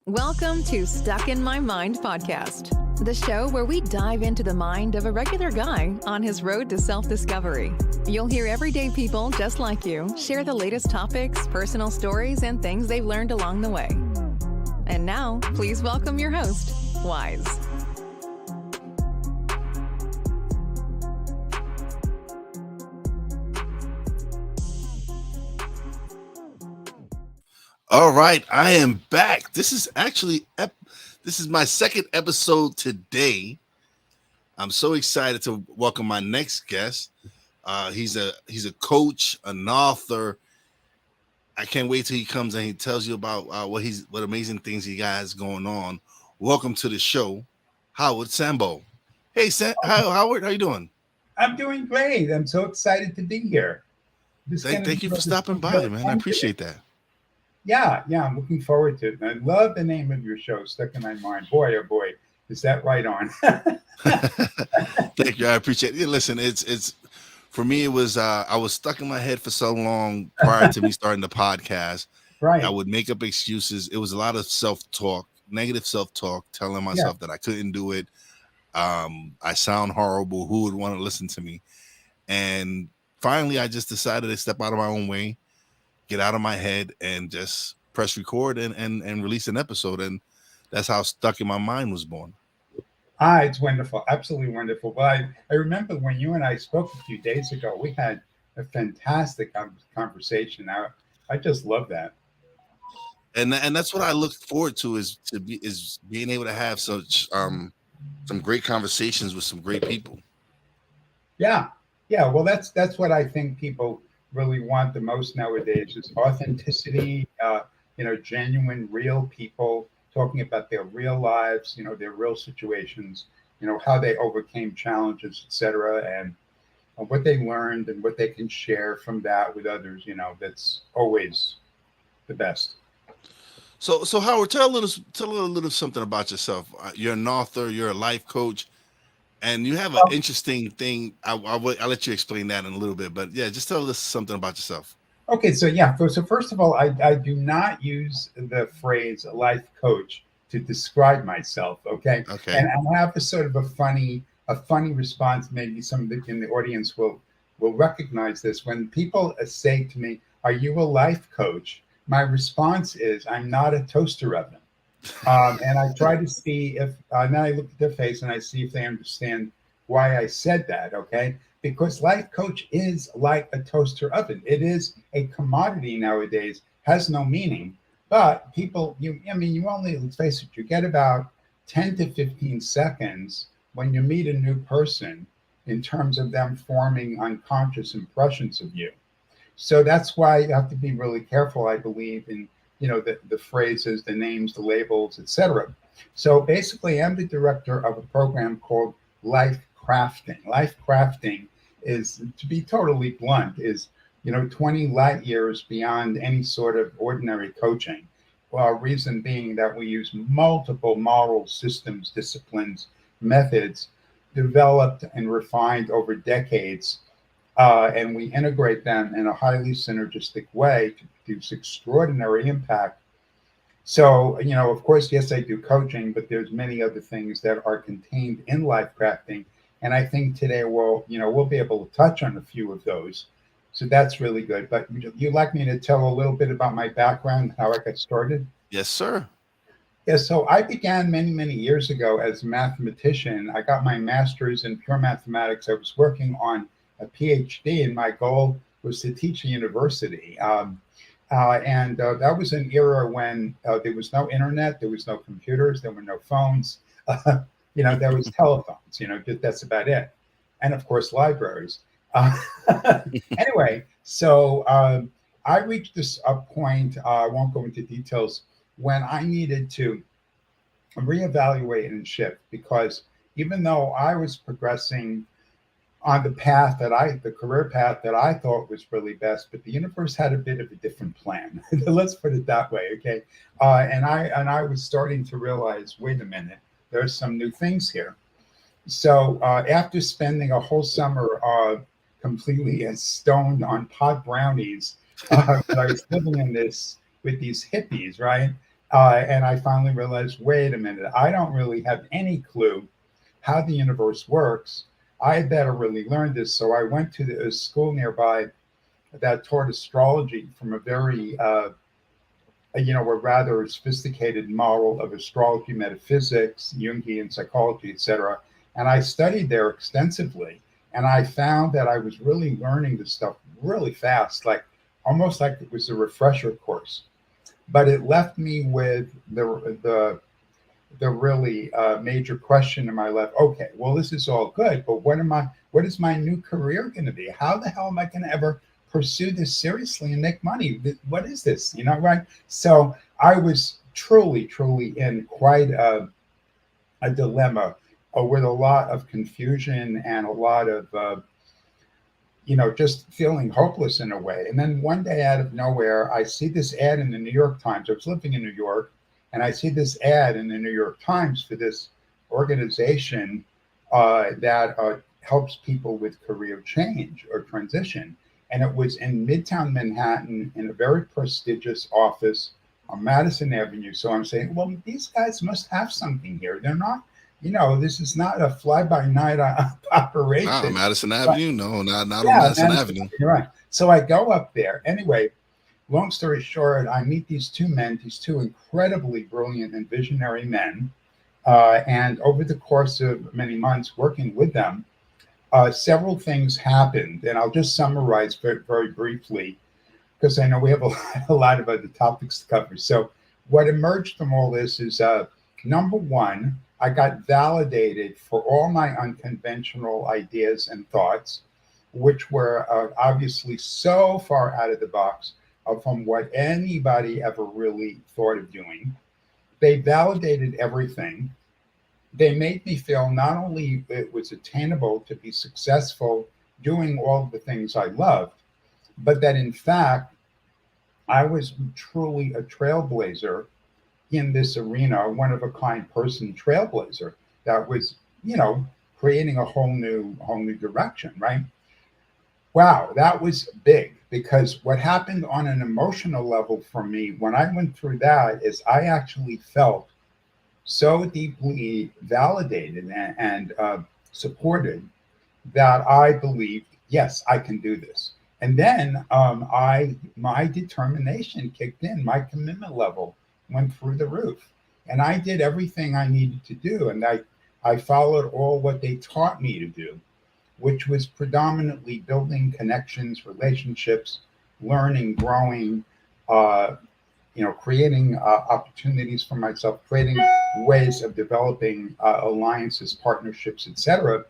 Welcome to Stuck in My Mind podcast, the show where we dive into the mind of a regular guy on his road to self-discovery. You'll hear everyday people just like you share the latest topics, personal stories, and things they've learned along the way. And now, please welcome your host, Wise. All right, I am back. This is actually my second episode today. I'm so excited to welcome my next guest. He's a coach, an author. I can't wait till he comes and he tells you about what amazing things he has going on. Welcome to the show, Howard Sambol. Hey, Howard, how you doing? I'm doing great. I'm so excited to be here. Thank you for stopping by, man. I appreciate that. Yeah, I'm looking forward to it. And I love the name of your show, Stuck in My Mind. Boy, oh boy, is that right on? Thank you. I appreciate it. Listen, it's for me, it was I was stuck in my head for so long prior to me starting the podcast. Right. I would make up excuses. It was a lot of self-talk, negative self-talk, telling myself that I couldn't do it. I sound horrible. Who would want to listen to me? And finally, I just decided to step out of my own way, get out of my head, and just press record and release an episode. And that's how Stuck in My Mind was born. It's wonderful. Absolutely wonderful. Well, I remember when you and I spoke a few days ago, we had a fantastic conversation. I just love that. And that's what I look forward to is being able to have such some great conversations with some great people. Yeah. Well, that's what I think people really want the most nowadays is authenticity, genuine, real people talking about their real lives, their real situations, how they overcame challenges, etc., and what they learned and what they can share from that with others. That's always the best. So Howard, tell a little something about yourself. You're an author, you're a life coach, and you have an interesting thing. I'll let you explain that in a little bit, but yeah, just tell us something about yourself. Okay, so first of all, I do not use the phrase life coach to describe myself. Okay. And I have a sort of a funny response. Maybe somebody in the audience will recognize this. When people say to me, "Are you a life coach?" My response is, "I'm not a toaster oven." And I try to see if, then I look at their face and I see if they understand why I said that, okay? Because life coach is like a toaster oven. It is a commodity nowadays, has no meaning. But people, you only, let's face it, you get about 10 to 15 seconds when you meet a new person in terms of them forming unconscious impressions of you. So that's why you have to be really careful, I believe, in the phrases, the names, the labels, etc. So basically, I'm the director of a program called Lifecrafting. Lifecrafting is, to be totally blunt, is 20 light years beyond any sort of ordinary coaching. Well, reason being that we use multiple model systems, disciplines, methods developed and refined over decades, and we integrate them in a highly synergistic way to produce extraordinary impact. So, of course, yes, I do coaching, but there's many other things that are contained in life crafting. And I think today we'll be able to touch on a few of those. So that's really good. But you'd like me to tell a little bit about my background, how I got started? Yes, sir. Yeah, so I began many, many years ago as a mathematician. I got my master's in pure mathematics. I was working on a PhD, and my goal was to teach a university. And that was an era when there was no internet, there was no computers, there were no phones, there was telephones, that's about it. And of course, libraries. Anyway, so I reached this point, I won't go into details, when I needed to reevaluate and shift, because even though I was progressing on the career path that I thought was really best, but the universe had a bit of a different plan. Let's put it that way, okay? And I was starting to realize, wait a minute, there's some new things here. So after spending a whole summer completely as stoned on pot brownies, I was living with these hippies, right? And I finally realized, wait a minute, I don't really have any clue how the universe works. I better really learn this. So I went to a school nearby that taught astrology from a very, a rather sophisticated model of astrology, metaphysics, Jungian psychology, etc. And I studied there extensively. And I found that I was really learning this stuff really fast, like almost like it was a refresher course. But it left me with the really major question in my life. Okay, well, this is all good, but what is my new career going to be? How the hell am I going to ever pursue this seriously and make money? What is this? Right? So I was truly in quite a dilemma with a lot of confusion and a lot of just feeling hopeless in a way. And then one day out of nowhere, I see this ad in the New York Times. I was living in New York, and I see this ad in the New York Times for this organization that helps people with career change or transition. And it was in Midtown Manhattan in a very prestigious office on Madison Avenue. So I'm saying, well, these guys must have something here. They're not, this is not a fly-by-night operation. Wow, Madison Avenue? No, not on Madison Avenue. You're right. So I go up there. Anyway, long story short, I meet these two men, these two incredibly brilliant and visionary men. And over the course of many months working with them, several things happened. And I'll just summarize very, very briefly, because I know we have a lot of other topics to cover. So what emerged from all this is, number one, I got validated for all my unconventional ideas and thoughts, which were obviously so far out of the box from what anybody ever really thought of doing. They validated everything. They made me feel not only it was attainable to be successful doing all of the things I loved, but that in fact, I was truly a trailblazer in this arena, a one-of-a-kind person trailblazer that was, creating a whole new direction, right? Wow, that was big, because what happened on an emotional level for me when I went through that is I actually felt so deeply validated and supported that I believed, yes, I can do this. And then my determination kicked in, my commitment level went through the roof. And I did everything I needed to do. And I followed all what they taught me to do, which was predominantly building connections, relationships, learning, growing, creating opportunities for myself, creating ways of developing alliances, partnerships, etc.,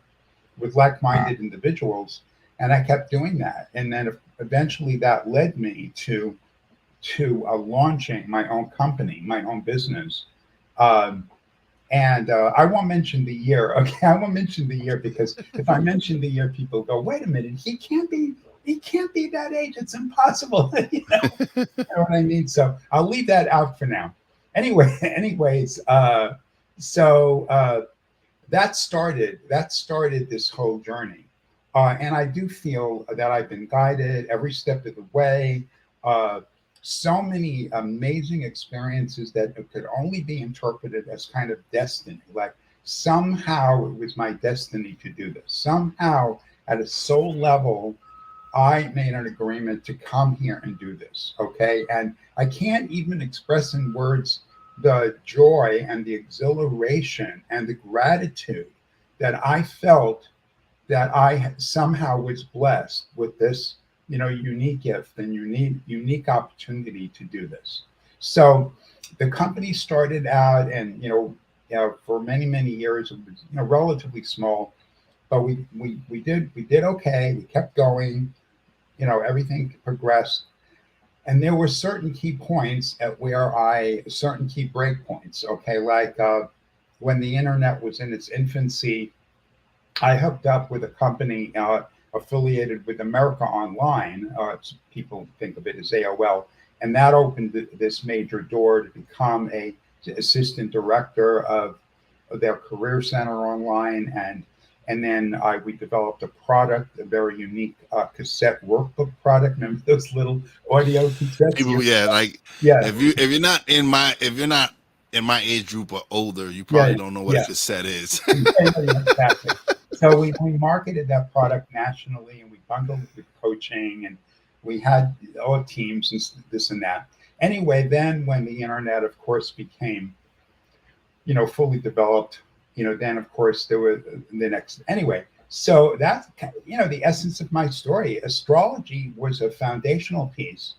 with like-minded individuals. And I kept doing that. And then eventually that led me to launching my own company, my own business. And I won't mention the year. Okay, I won't mention the year, because if I mention the year, people go, "Wait a minute, he can't be that age. It's impossible." You know what I mean? So I'll leave that out for now. Anyways, so that started this whole journey, and I do feel that I've been guided every step of the way. So many amazing experiences that could only be interpreted as kind of destiny. Like somehow it was my destiny to do this. Somehow at a soul level, I made an agreement to come here and do this. Okay. And I can't even express in words the joy and the exhilaration and the gratitude that I felt that I somehow was blessed with this unique gift and unique opportunity to do this. So the company started out, and for many years it was relatively small, but we did okay. We kept going. Everything progressed, and there were certain key points certain key break points. Okay, like when the internet was in its infancy, I hooked up with a company affiliated with America Online. People think of it as AOL, and that opened this major door to become a assistant director of their career center online, And then we developed a product, a very unique cassette workbook product. Remember those little audio cassettes? People, yeah, like yeah. if you're not in my age group or older, you probably don't know what a cassette is. Exactly. So we marketed that product nationally, and we bundled it with coaching, and we had all teams and this and that. Anyway, then when the internet, of course, became, fully developed, then of course there were the next. Anyway, so that's the essence of my story. Astrology was a foundational piece,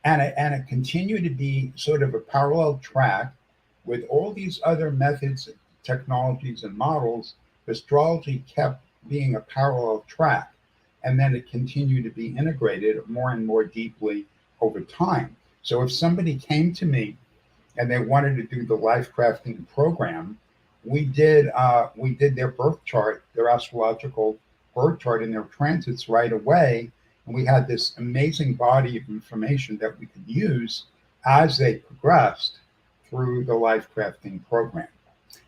and it continued to be sort of a parallel track with all these other methods, technologies, and models. Astrology kept being a parallel track, and then it continued to be integrated more and more deeply over time. So if somebody came to me and they wanted to do the Lifecrafting program, we did their birth chart, their astrological birth chart, and their transits right away. And we had this amazing body of information that we could use as they progressed through the Lifecrafting program.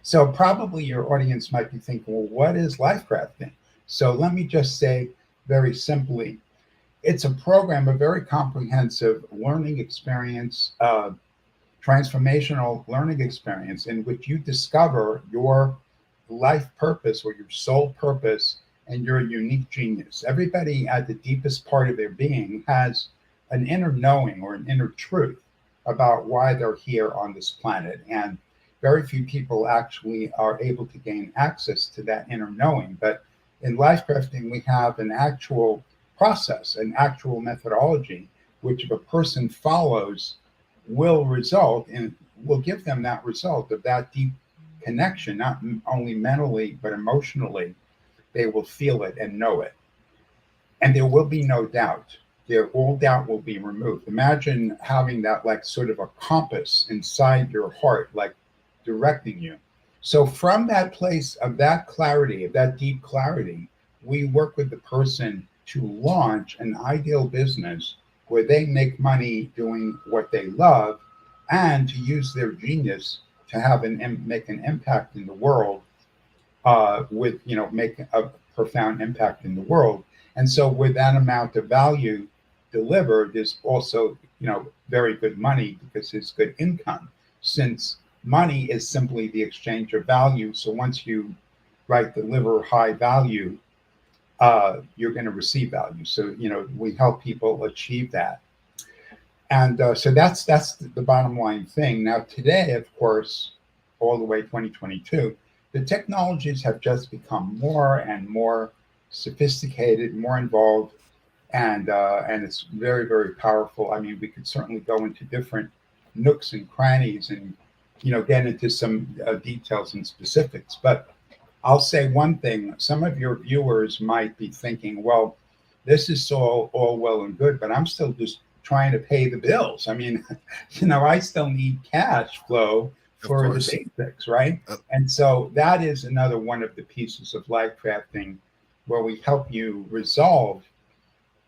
So probably your audience might be thinking, well, what is Lifecrafting? So let me just say very simply, it's a program, a very comprehensive learning experience, transformational learning experience in which you discover your life purpose or your soul purpose and your unique genius. Everybody at the deepest part of their being has an inner knowing or an inner truth about why they're here on this planet. And very few people actually are able to gain access to that inner knowing. But in Lifecrafting, we have an actual process, an actual methodology, which if a person follows will give them that result of that deep connection, not only mentally, but emotionally. They will feel it and know it. And there will be no doubt. All doubt will be removed. Imagine having that like sort of a compass inside your heart, like directing you. So from that place of that clarity, of that deep clarity, we work with the person to launch an ideal business where they make money doing what they love and to use their genius to have make an impact in the world, make a profound impact in the world. And so with that amount of value delivered is also, very good money because it's good income, since money is simply the exchange of value. So once you deliver high value, you're going to receive value. So, we help people achieve that. And so that's the bottom line thing. Now, today, of course, all the way 2022, the technologies have just become more and more sophisticated, more involved, and it's very, very powerful. I mean, we could certainly go into different nooks and crannies and, get into some details and specifics. But I'll say one thing. Some of your viewers might be thinking, well, this is all well and good, but I'm still just trying to pay the bills. I mean, I still need cash flow for the basics, right? And so that is another one of the pieces of Lifecrafting where we help you resolve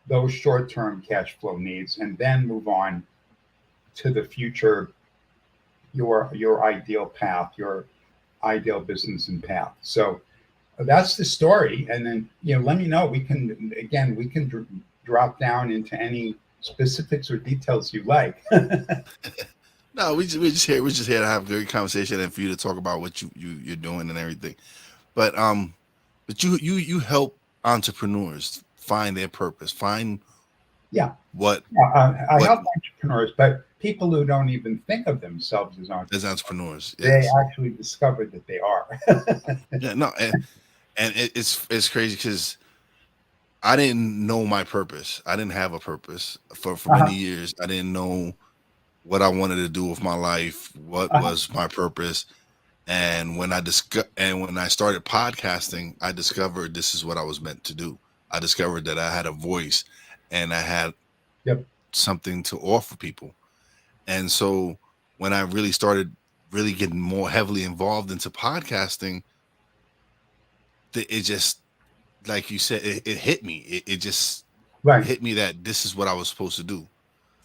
those short-term cash flow needs and then move on to the future, your ideal path, your ideal business and path. So that's the story. And then, let me know. We can drop down into any specifics or details you like. No, we're just here to have a great conversation and for you to talk about what you're doing and everything. But you help entrepreneurs find their purpose, find what I help entrepreneurs, but people who don't even think of themselves as entrepreneurs, yes. They actually discovered that they are. Yeah, no, and it's crazy because I didn't know my purpose. I didn't have a purpose for many years. I didn't know what I wanted to do with my life, what was my purpose. And when I started podcasting, I discovered this is what I was meant to do. I discovered that I had a voice and I had something to offer people. And so when I really started getting more heavily involved into podcasting, it just, like you said, it hit me. It just hit me that this is what I was supposed to do.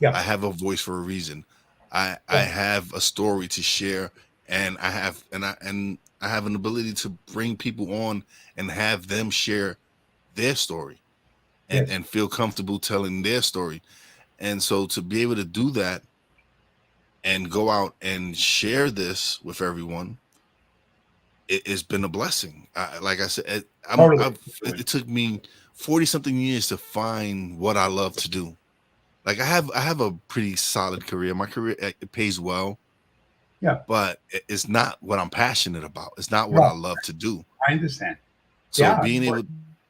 I have a voice for a reason. I have a story to share, and I have an ability to bring people on and have them share their story Yes. and feel comfortable telling their story. And so to be able to do that and go out and share this with everyone, it's been a blessing. Like I said, Totally. it took me 40 something years to find what I love to do. Like I have a pretty solid career. My career, it pays well, Yeah. but it's not what I'm passionate about. It's not what Right. I love to do. I understand. So Yeah. being able,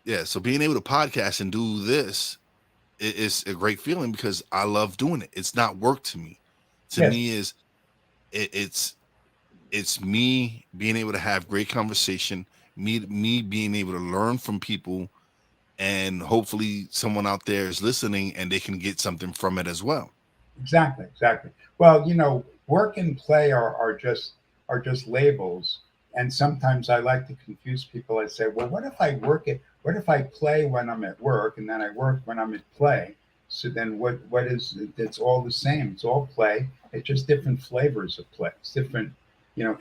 yeah, so being able to podcast and do this is a great feeling because I love doing it. It's not work to me. To Yes. me, it's it's me being able to have great conversation, me being able to learn from people, and hopefully someone out there is listening and they can get something from it as well. Exactly. Exactly. Well, work and play are just labels, and sometimes I like to confuse people. I say, well, what if I work it? What if I play when I'm at work, and then I work when I'm at play? So then, what is it? It's all the same. It's all play. It's just different flavors of play. It's different,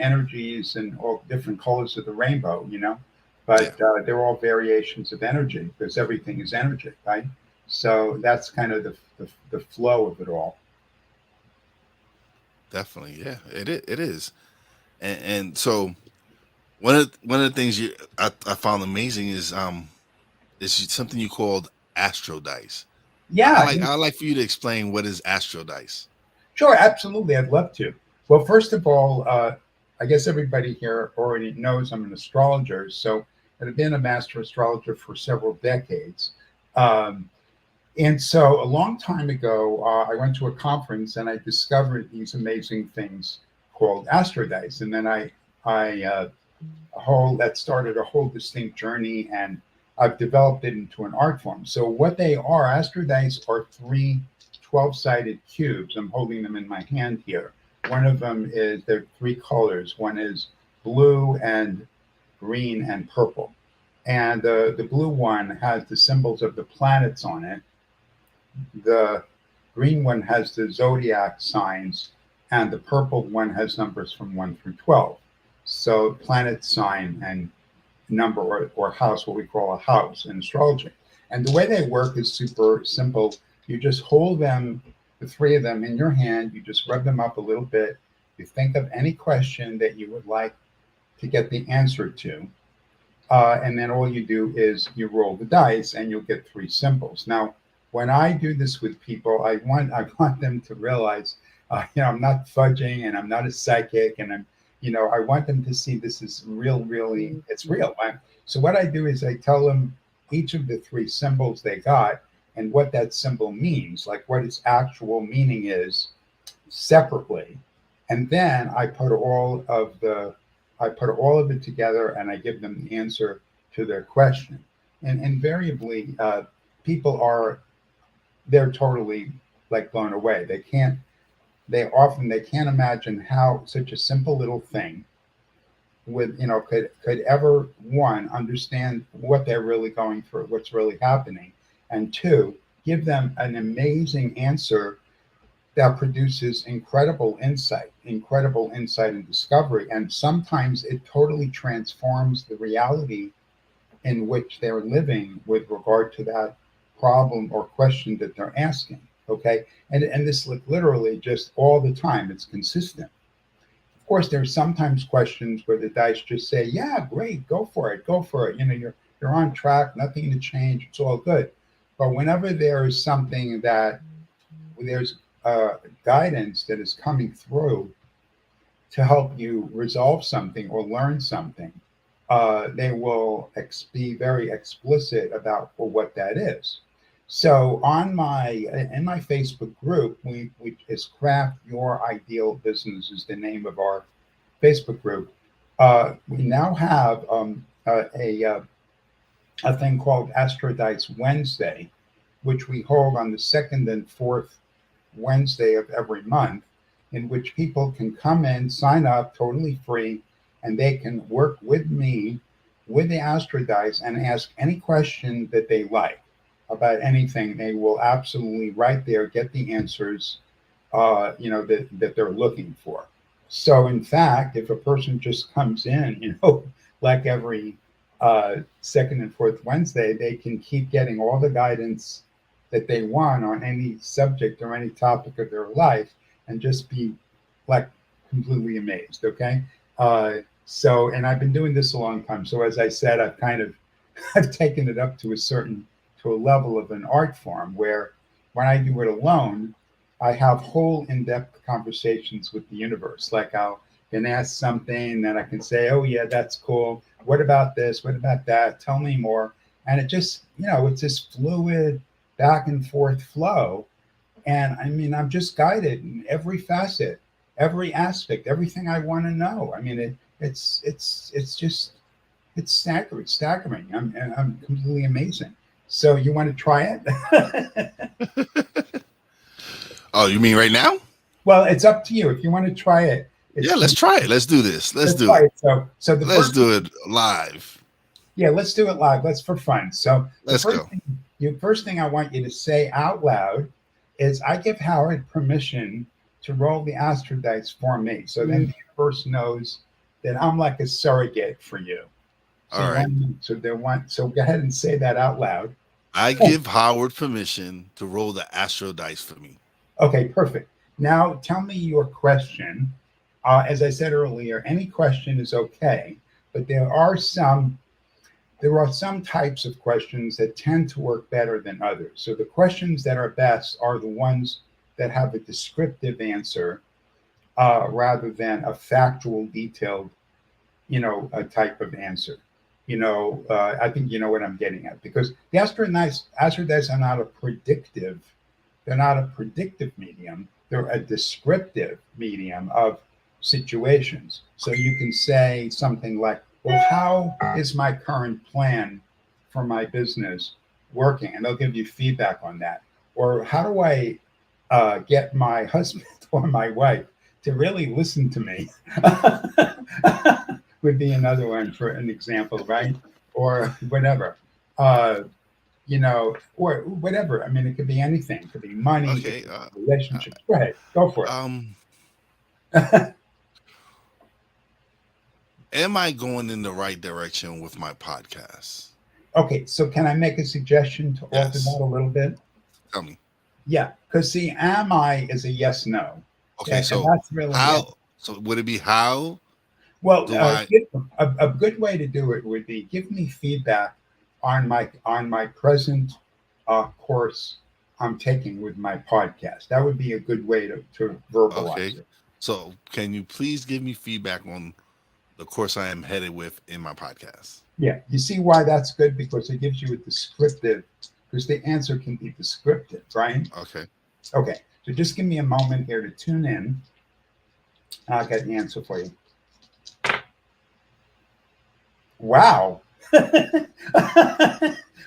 energies and all different colors of the rainbow. Yeah, But they're all variations of energy because everything is energy, right? So that's kind of the flow of it all. definitely. Yeah, it is. And so one of the things I found amazing is something you called Astro Dice. Yeah, I like for you to explain what is Astro Dice. sure, absolutely. I'd love to. Well, first of all, I guess everybody here already knows I'm an astrologer. So I've been a master astrologer for several decades. Um, and so a long time ago, I went to a conference and I discovered these amazing things called Astro Dice. And then I a whole that started a whole distinct journey, and I've developed it into an art form. So what they are, astrodice, are three 12-sided cubes. I'm holding them in my hand here. One of them is, they're three colors. One is blue and green and purple. And the blue one has the symbols of the planets on it. The green one has the zodiac signs, and the purple one has numbers from 1 through 12. So planet sign and number, or house, what we call a house in astrology. And the way they work is super simple. You just hold them, the three of them, in your hand. You just rub them up a little bit. You think of any question that you would like to get the answer to. And then all you do is you roll the dice and you'll get three symbols. Now, when I do this with people, I want them to realize, I'm not fudging, and I'm not a psychic, and I want them to see this is real, really, it's real. So what I do is I tell them each of the three symbols they got and what that symbol means, like what its actual meaning is, separately, and then I put all of it together and I give them the answer to their question. And invariably, people they're totally like blown away. They can't imagine how such a simple little thing could ever, one, understand what they're really going through, what's really happening, and two, give them an amazing answer that produces incredible insight and discovery. And sometimes it totally transforms the reality in which they're living with regard to that problem or question that they're asking. Okay. And this, like, literally just all the time, it's consistent. Of course, there's sometimes questions where the dice just say, yeah, great, go for it, go for it. You're on track, nothing to change, it's all good. But whenever there is something that there's guidance that is coming through to help you resolve something or learn something, they will be very explicit about what that is. So in my Facebook group, we is Craft Your Ideal Business is the name of our Facebook group. We now have a thing called Astro Dice Wednesday, which we hold on the second and fourth Wednesday of every month, in which people can come in, sign up totally free, and they can work with me with the Astro Dice and ask any question that they like about anything. They will absolutely right there get the answers, that they're looking for. So in fact, if a person just comes in, like every second and fourth Wednesday, they can keep getting all the guidance that they want on any subject or any topic of their life and just be like completely amazed. Okay. And I've been doing this a long time. So as I said, I've kind of I've taken it up to a level of an art form where when I do it alone, I have whole in-depth conversations with the universe. Like I'll can ask something, then I can say, oh yeah, that's cool. What about this? What about that? Tell me more. And it just, it's this fluid back and forth flow. And I mean, I'm just guided in every facet, every aspect, everything I want to know. I mean, it's staggering. I'm completely amazing. So you want to try it? Oh, you mean right now? Well, it's up to you. If you want to try it. Yeah, let's try it. Let's do this. Let's do it. Let's do it live. Yeah, let's do it live. Let's for fun. So let's go. The first thing I want you to say out loud is I give Howard permission to roll the Astro dice for me. So then the universe knows that I'm like a surrogate for you. So all right. So go ahead and say that out loud. I give Howard permission to roll the Astro dice for me. Okay, perfect. Now tell me your question. As I said earlier, any question is okay, but there are some types of questions that tend to work better than others. So the questions that are best are the ones that have a descriptive answer rather than a factual, detailed, a type of answer. I think you know what I'm getting at, because the Astro dice are not a predictive. They're not a predictive medium. They're a descriptive medium of situations. So you can say something like, well, how is my current plan for my business working? And they'll give you feedback on that. Or how do I get my husband or my wife to really listen to me? Would be another one for an example, right? Or whatever. Or whatever. I mean, it could be anything. It could be money, okay, relationships. Go ahead. Go for it. Am I going in the right direction with my podcast? Okay, so can I make a suggestion to alter that a little bit? Tell me. Yeah, because see, am I is a yes, no. Okay, so that's really how? It. So would it be how? Well, a good way to do it would be give me feedback on my present course I'm taking with my podcast. That would be a good way to verbalize it. So can you please give me feedback on the course I am headed with in my podcast? Yeah, you see why that's good? Because it gives you a descriptive, because the answer can be descriptive, right? Okay. Okay, so just give me a moment here to tune in. I'll get the answer for you. Wow.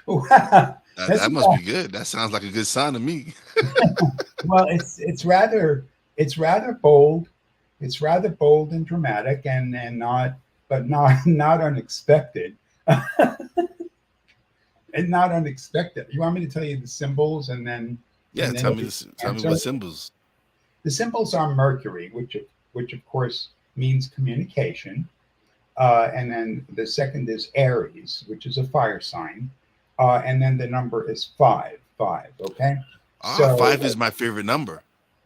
Wow. That must be good. That sounds like a good sign to me. Well, it's rather bold. It's rather bold and dramatic, and not unexpected. And not unexpected. You want me to tell you the symbols and then? Yeah, tell me what symbols. The symbols are Mercury, which of course means communication, and then the second is Aries, which is a fire sign, and then the number is 5. Okay. So 5 is my favorite number.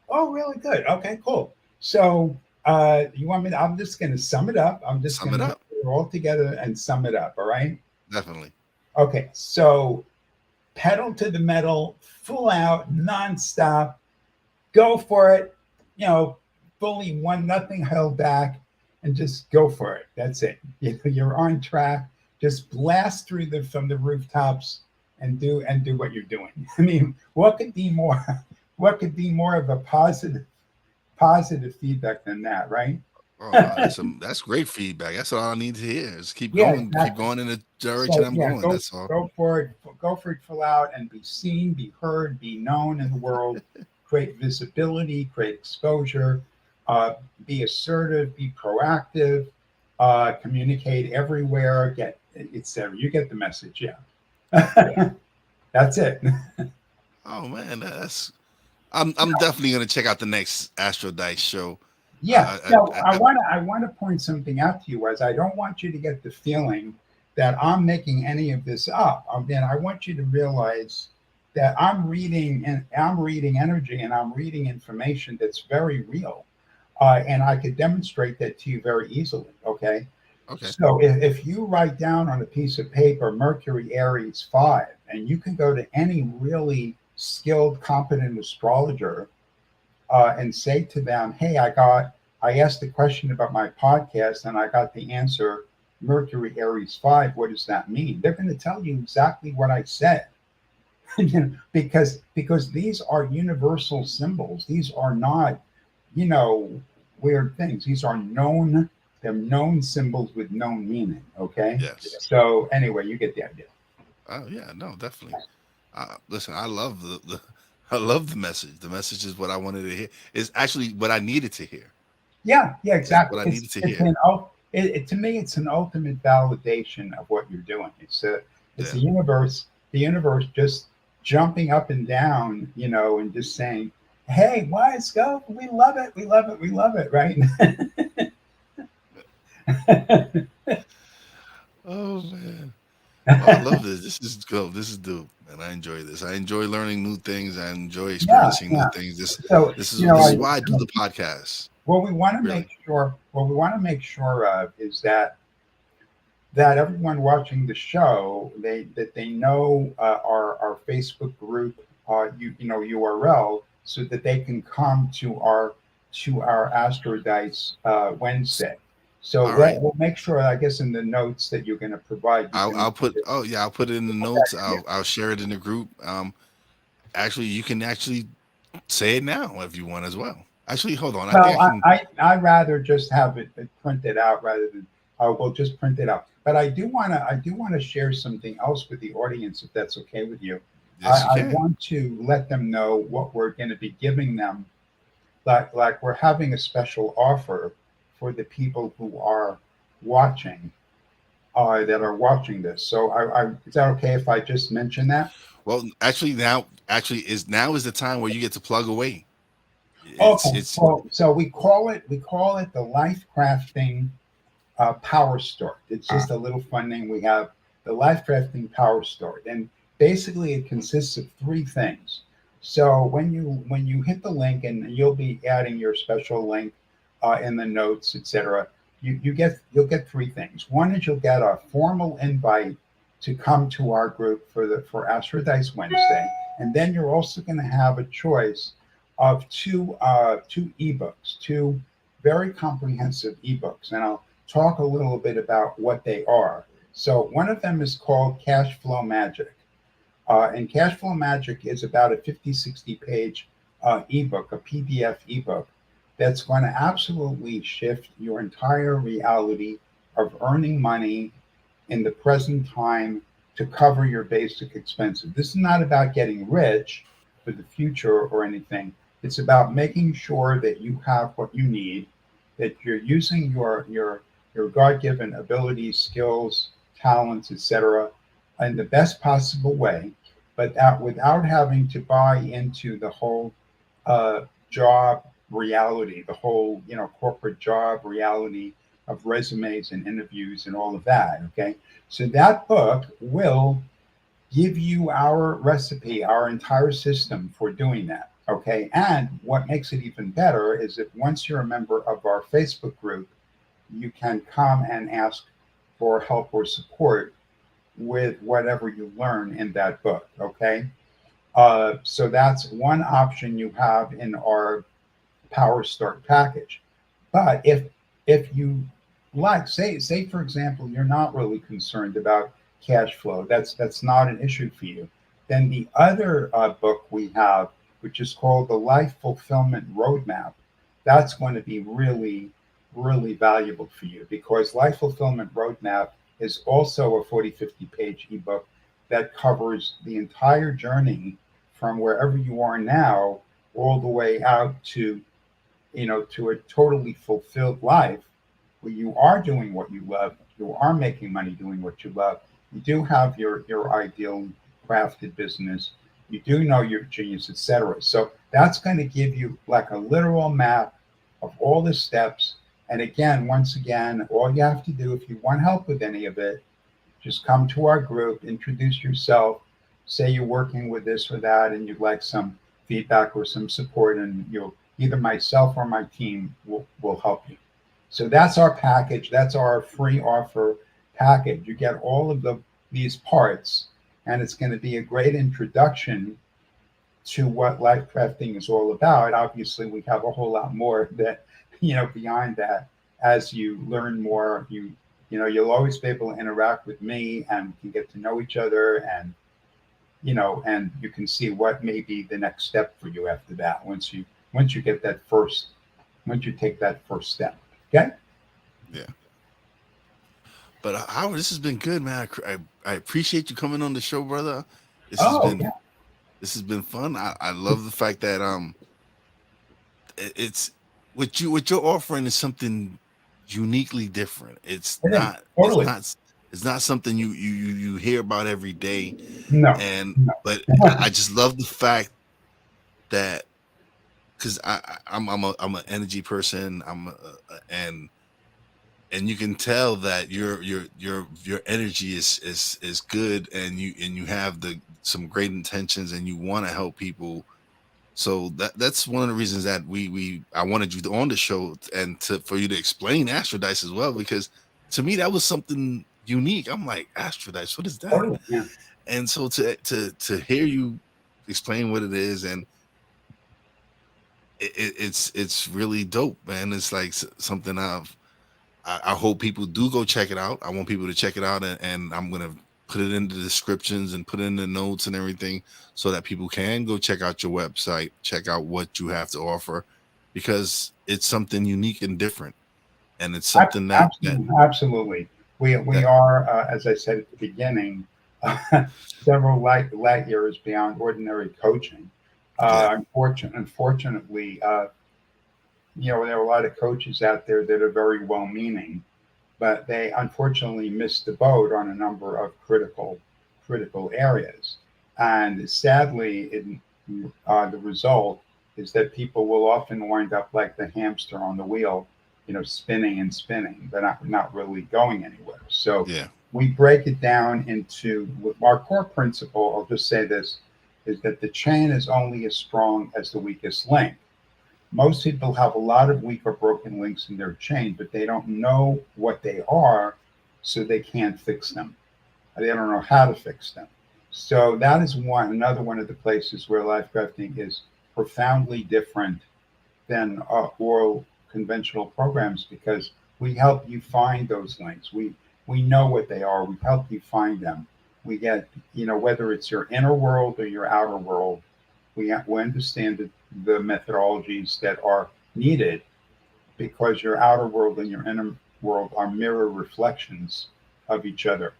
Oh, really good. Okay, cool. So you want me? I'm just going to sum it up. I'm just going to put it all together and sum it up. All right. Definitely. Okay, so pedal to the metal, full out, nonstop, go for it. Fully nothing held back, and just go for it. That's it. You're on track. Just blast through from the rooftops and do what you're doing. I mean, what could be more? What could be more of a positive feedback than that, right? Oh, that's great feedback. That's all I need to hear. Is keep going, exactly. Keep going in the direction I'm going. That's all. Go for it, full out, and be seen, be heard, be known in the world. Create visibility, create exposure. Be assertive, be proactive. Communicate everywhere. Etc. You get the message, yeah. That's it. Oh man, I'm definitely gonna check out the next Astro Dice show. Yeah. So I want to point something out to you, as I don't want you to get the feeling that I'm making any of this up. Then I want you to realize that I'm reading energy, and I'm reading information that's very real, and I could demonstrate that to you very easily. Okay. Okay. So if you write down on a piece of paper Mercury Aries 5, and you can go to any really skilled, competent astrologer and say to them, "Hey, I asked a question about my podcast, and I got the answer Mercury Aries 5. What does that mean?" They're going to tell you exactly what I said. Because these are universal symbols. These are not, you know, weird things. These are known. They're known symbols with known meaning. Okay. Yes. So anyway, you get the idea. Oh yeah, no, definitely. Listen, I love I love the message. The message is what I wanted to hear. It's actually what I needed to hear. Yeah, exactly. What I needed to hear. To me, it's an ultimate validation of what you're doing. It's Yeah. the universe just jumping up and down, and just saying, "Hey, let's go. We love it. We love it. We love it." Right? Oh man. Oh, I love this. This is cool. This is dope, and I enjoy this. I enjoy learning new things. I enjoy experiencing new things. This is why I do the podcast. What we want to make sure of is that everyone watching the show, that they know our Facebook group URL, so that they can come to our Astro Dice Wednesday. So we'll make sure, I guess, in the notes that you're going to provide. I'll put it in the notes. I'll share it in the group. Actually, you can actually say it now if you want as well. Actually, hold on. I'd rather just have it printed out rather than we'll just print it out. But I do want to share something else with the audience, if that's okay with you. Yes, I want to let them know what we're going to be giving them. Like we're having a special offer for the people who are watching, that are watching this. So is that okay if I just mention that? Well, now is the time where you get to plug away. So we call it the Lifecrafting Power Store. It's just a little fun name. We have the Lifecrafting Power Store, and basically it consists of three things. So when you hit the link, and you'll be adding your special link in the notes, etc., you'll get three things. One is you'll get a formal invite to come to our group for Astro Dice Wednesday, and then you're also going to have a choice of two ebooks, two very comprehensive ebooks, and I'll talk a little bit about what they are. So one of them is called Cash Flow Magic, and Cash Flow Magic is about a 50-60 page ebook, a PDF ebook, that's going to absolutely shift your entire reality of earning money in the present time to cover your basic expenses. This is not about getting rich for the future or anything. It's about making sure that you have what you need, that you're using your God-given abilities, skills, talents, etc., in the best possible way, but that without having to buy into the whole job reality, the whole corporate job reality of resumes and interviews and all of that. Okay, so that book will give you our recipe, our entire system for doing that. Okay, and what makes it even better is that once you're a member of our Facebook group, you can come and ask for help or support with whatever you learn in that book. Okay, so that's one option you have in our Power Start package. But if you like, say for example, you're not really concerned about cash flow, that's not an issue for you, then the other book we have, which is called the Life Fulfillment Roadmap, that's going to be really, really valuable for you, because Life Fulfillment Roadmap is also a 40-50 page ebook that covers the entire journey from wherever you are now all the way out to to a totally fulfilled life where you are doing what you love, you are making money doing what you love, you do have your ideal crafted business, you do know your genius, etc. So that's going to give you like a literal map of all the steps. And again, once again, all you have to do if you want help with any of it, just come to our group, introduce yourself, say you're working with this or that, and you'd like some feedback or some support, and you'll either myself or my team will help you. So that's our package. That's our free offer package. You get all of these parts, and it's going to be a great introduction to what life crafting is all about. Obviously, we have a whole lot more that, beyond that. As you learn more, you'll always be able to interact with me, and we can get to know each other, and and you can see what may be the next step for you after that. Once you take that first step. Okay. Yeah. But Howard, this has been good, man. I appreciate you coming on the show, brother. This has been fun. I love the fact that it's what you're offering is something uniquely different. It's not something you hear about every day. No. But I just love the fact that, because I'm an energy person. And you can tell that your energy is good, and you have some great intentions, and you want to help people. So that's one of the reasons that I wanted you on the show, and for you to explain Astrodice as well, because to me that was something unique. I'm like, Astrodice, what is that? Totally, yeah. And so to hear you explain what it is, and it's really dope, man. It's like something I hope people do go check it out. I want people to check it out, and I'm going to put it in the descriptions and put it in the notes and everything, so that people can go check out your website, check out what you have to offer, because it's something unique and different. And it's something absolutely. We are, as I said at the beginning, several light years beyond ordinary coaching. Unfortunately, there are a lot of coaches out there that are very well-meaning, but they unfortunately missed the boat on a number of critical areas. And sadly, the result is that people will often wind up like the hamster on the wheel, spinning and spinning, but not really going anywhere. So we break it down into our core principle. I'll just say this, is that the chain is only as strong as the weakest link. Most people have a lot of weak or broken links in their chain, but they don't know what they are, so they can't fix them. They don't know how to fix them. So that is another one of the places where life crafting is profoundly different than oral conventional programs, because we help you find those links. We know what they are. We help you find them. We get, whether it's your inner world or your outer world, we understand the methodologies that are needed, because your outer world and your inner world are mirror reflections of each other.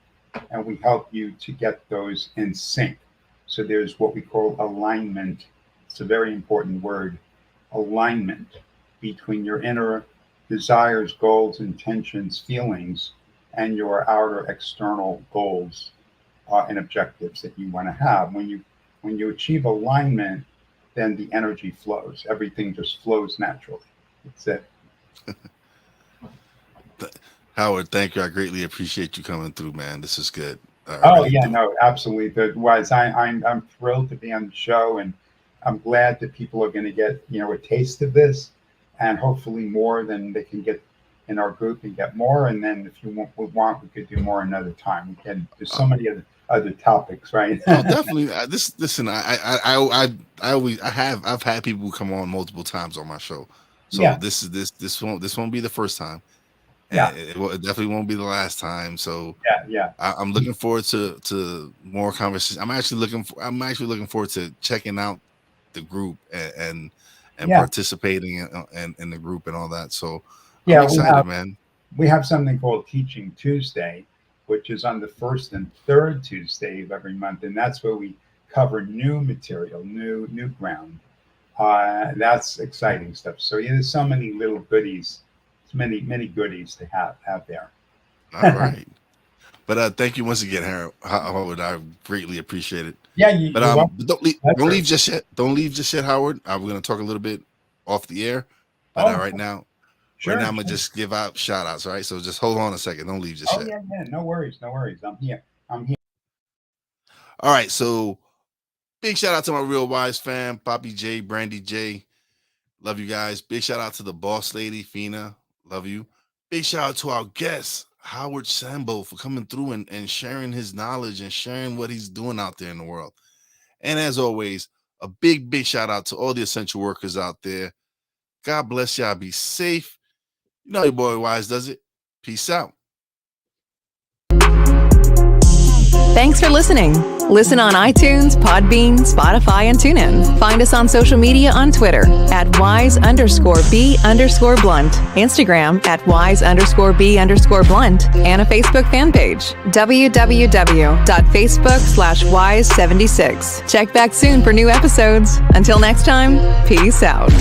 And we help you to get those in sync. So there's what we call alignment. It's a very important word, alignment between your inner desires, goals, intentions, feelings, and your outer external goals and objectives that you want to have. When you achieve alignment, then the energy flows. Everything just flows naturally. That's it. Howard, thank you. I greatly appreciate you coming through, man. This is good. No, absolutely. But I'm thrilled to be on the show, and I'm glad that people are going to get a taste of this, and hopefully more than they can get in our group and get more. And then if you want, we could do more another time. There's so many other topics, right? Definitely. I've had people come on multiple times on my show, so this won't be the first time. Yeah, it definitely won't be the last time. So yeah. I'm looking forward to more conversation. I'm actually looking forward to checking out the group and participating in the group and all that. So I'm excited, man. We have something called Teaching Tuesday, which is on the first and third Tuesday of every month, and that's where we cover new material, new ground. That's exciting stuff. So there's so many little goodies, many goodies to have there. All right, but thank you once again, Howard. I greatly appreciate it. Yeah, don't leave just yet. Don't leave just yet, Howard. We're going to talk a little bit off the air, But right now, sure, I'm gonna just give out shout outs, right? So just hold on a second. Don't leave just yet. Yeah. No worries. I'm here. All right. So big shout out to my Real Wise fam, Poppy J, Brandy J. Love you guys. Big shout out to the boss lady, Fina. Love you. Big shout out to our guest, Howard Sambol, for coming through and sharing his knowledge and sharing what he's doing out there in the world. And as always, a big shout out to all the essential workers out there. God bless y'all. Be safe. You know your boy Wise does it. Peace out. Thanks for listening. Listen on iTunes, Podbean, Spotify, and TuneIn. Find us on social media on Twitter at @wise_b_blunt, Instagram at @wise_b_blunt, and a Facebook fan page, www.facebook.com/wise76. Check back soon for new episodes. Until next time, peace out.